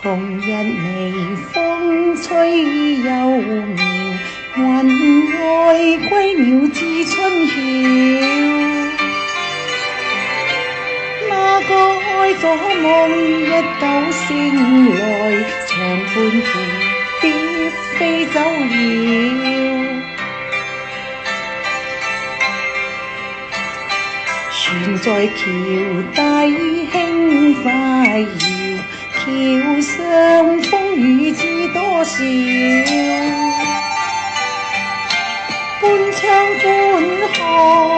紅日微風吹幼苗，雲外歸鳥知春曉。那個愛咗夢一覺醒來，長伴蝴蝶飛走了。船在橋底輕快搖，橋上風雨知多少。半唱半和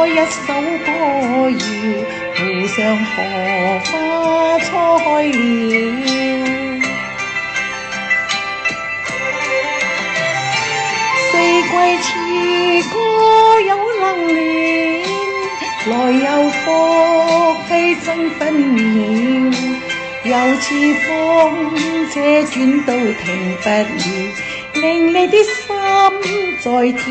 一首歌謠，湖上荷花初開了。四季似歌有能暖，來又復去爭分秒。又似風車轉到停不了，令你的心在跳。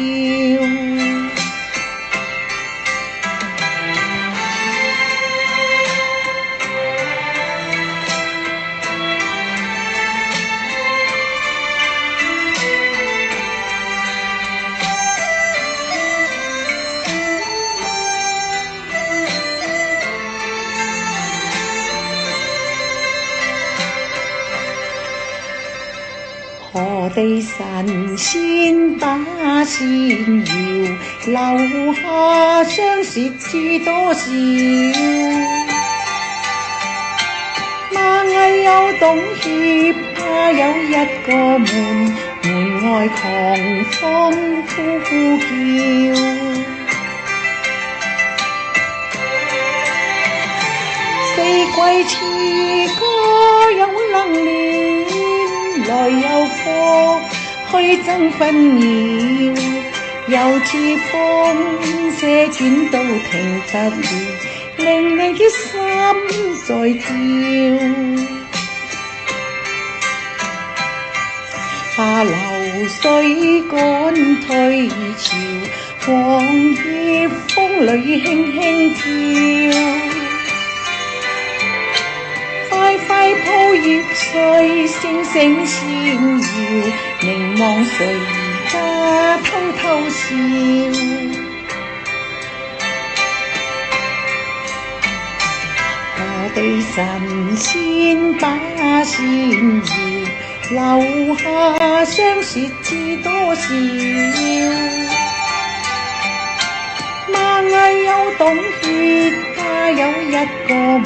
何地神仙把仙謠，留下相識知多少。螞蟻有洞穴，它有一個門，門外狂風呼叫。四季似歌有能暖，來又復去爭分秒。又似風車轉到停不了，令你的心在跳。下流水趕退潮，黃葉風裏輕輕跳。快快抱葉睡，聲聲閃耀，凝望誰家偷偷笑。何地神仙把仙謠，留下相識知多少。螞蟻有洞穴，它有一個門，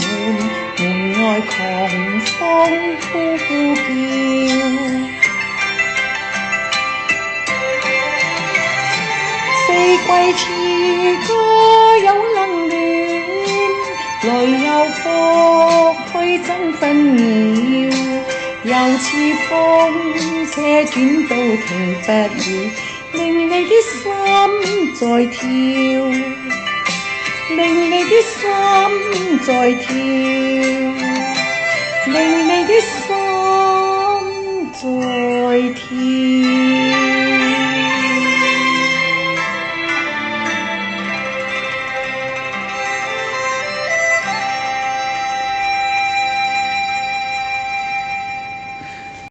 門外狂風呼叫。四季似歌有能暖，來又復去爭分秒。又似風車轉到停不了，令你的心在跳，令你的心在跳，令你的心在跳。